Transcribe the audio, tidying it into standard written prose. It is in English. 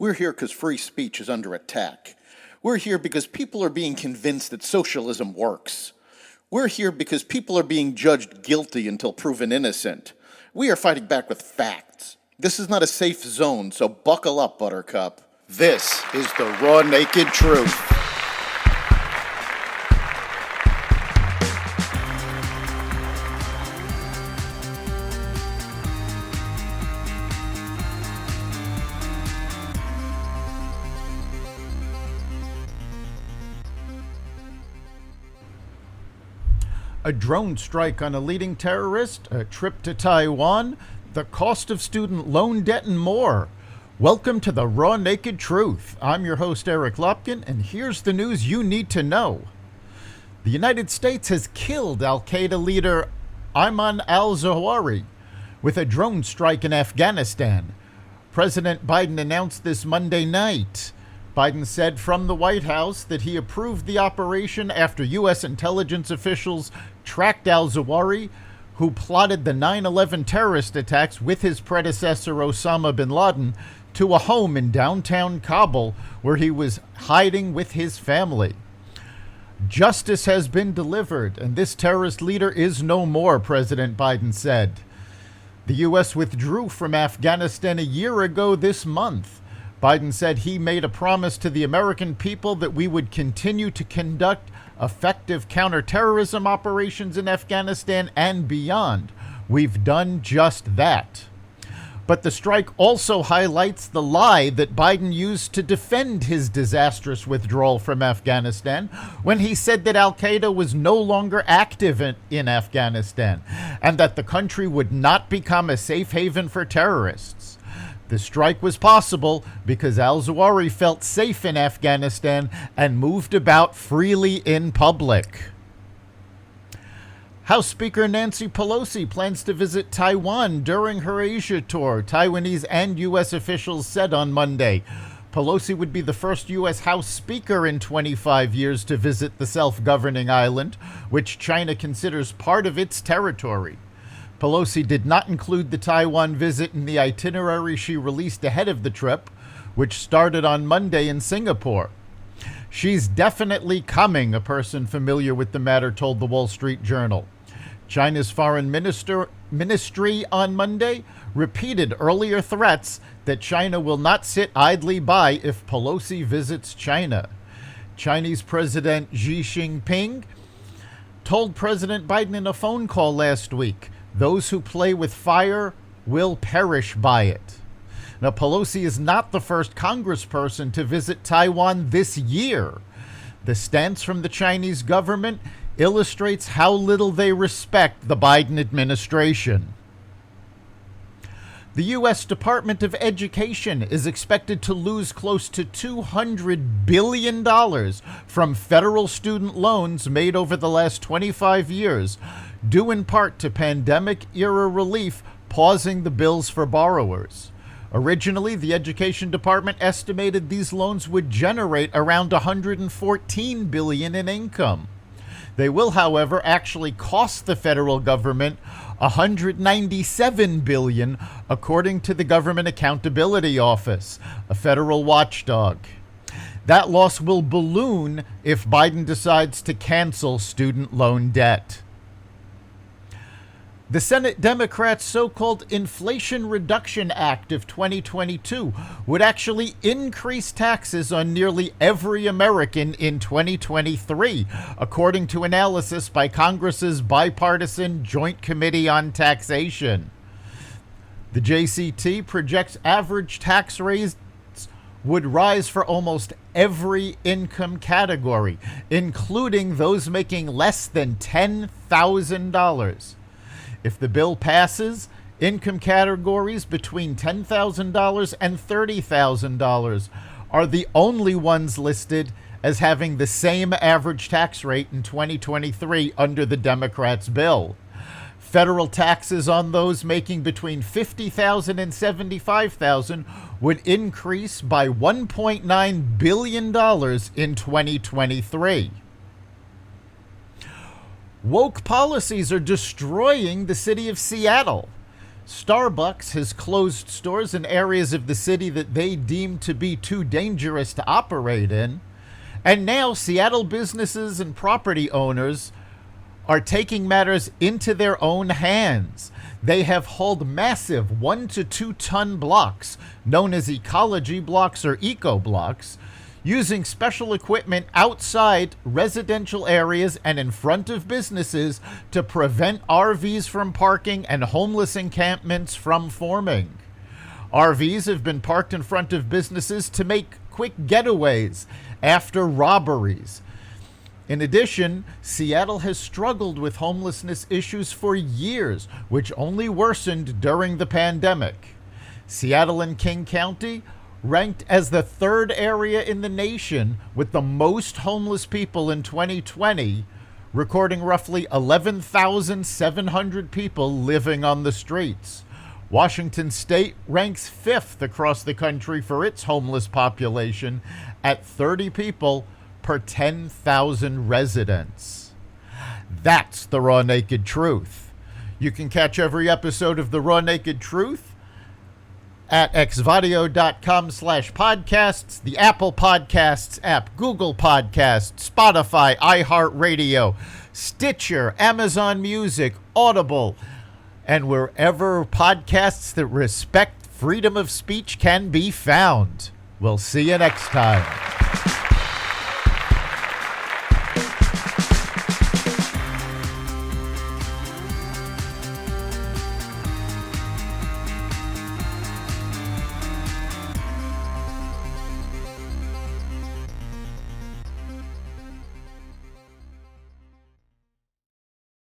We're here because free speech is under attack. We're here because people are being convinced that socialism works. We're here because people are being judged guilty until proven innocent. We are fighting back with facts. This is not a safe zone, so buckle up, Buttercup. This is the raw, naked truth. A drone strike on a leading terrorist, a trip to Taiwan, the cost of student loan debt, and more. Welcome to the Raw Naked Truth. I'm your host, Eric Lopkin, and here's the news you need to know. The United States has killed al-Qaeda leader Ayman al-Zawahiri with a drone strike in Afghanistan. President Biden announced this Monday night. Biden said from the White House that he approved the operation after U.S. intelligence officials tracked al-Zawahiri, who plotted the 9/11 terrorist attacks with his predecessor Osama bin Laden, to a home in downtown Kabul where he was hiding with his family. Justice has been delivered, and this terrorist leader is no more, President Biden said. The U.S. withdrew from Afghanistan a year ago this month. Biden said he made a promise to the American people that we would continue to conduct effective counterterrorism operations in Afghanistan and beyond. We've done just that. But the strike also highlights the lie that Biden used to defend his disastrous withdrawal from Afghanistan when he said that al-Qaeda was no longer active in Afghanistan and that the country would not become a safe haven for terrorists. The strike was possible because al-Zawahiri felt safe in Afghanistan and moved about freely in public. House Speaker Nancy Pelosi plans to visit Taiwan during her Asia tour, Taiwanese and U.S. officials said on Monday. Pelosi would be the first U.S. House Speaker in 25 years to visit the self-governing island, which China considers part of its territory. Pelosi did not include the Taiwan visit in the itinerary she released ahead of the trip, which started on Monday in Singapore. She's definitely coming, a person familiar with the matter told the Wall Street Journal. China's foreign ministry on Monday repeated earlier threats that China will not sit idly by if Pelosi visits China. Chinese President Xi Jinping told President Biden in a phone call last week, "Those who play with fire will perish by it." Now, Pelosi is not the first congressperson to visit Taiwan this year. The stance from the Chinese government illustrates how little they respect the Biden administration. The U.S. Department of Education is expected to lose close to $200 billion from federal student loans made over the last 25 years, due in part to pandemic-era relief pausing the bills for borrowers. Originally, the Education Department estimated these loans would generate around $114 billion in income. They will, however, actually cost the federal government $197 billion, according to the Government Accountability Office, a federal watchdog. That loss will balloon if Biden decides to cancel student loan debt. The Senate Democrats' so-called Inflation Reduction Act of 2022 would actually increase taxes on nearly every American in 2023, according to analysis by Congress's bipartisan Joint Committee on Taxation. The JCT projects average tax rates would rise for almost every income category, including those making less than $10,000. If the bill passes, income categories between $10,000 and $30,000 are the only ones listed as having the same average tax rate in 2023 under the Democrats' bill. Federal taxes on those making between $50,000 and $75,000 would increase by $1.9 billion in 2023. Woke policies are destroying the city of Seattle. Starbucks has closed stores in areas of the city that they deem to be too dangerous to operate in. And now Seattle businesses and property owners are taking matters into their own hands. They have hauled massive 1 to 2 ton blocks, known as ecology blocks or eco blocks, using special equipment outside residential areas and in front of businesses to prevent RVs from parking and homeless encampments from forming. RVs have been parked in front of businesses to make quick getaways after robberies. In addition, Seattle has struggled with homelessness issues for years, which only worsened during the pandemic. Seattle and King County ranked as the 3rd area in the nation with the most homeless people in 2020, recording roughly 11,700 people living on the streets. Washington State ranks 5th across the country for its homeless population at 30 people per 10,000 residents. That's the Raw Naked Truth. You can catch every episode of the Raw Naked Truth at xvadio.com/podcasts, the Apple Podcasts app, Google Podcasts, Spotify, iHeartRadio, Stitcher, Amazon Music, Audible, and wherever podcasts that respect freedom of speech can be found. We'll see you next time.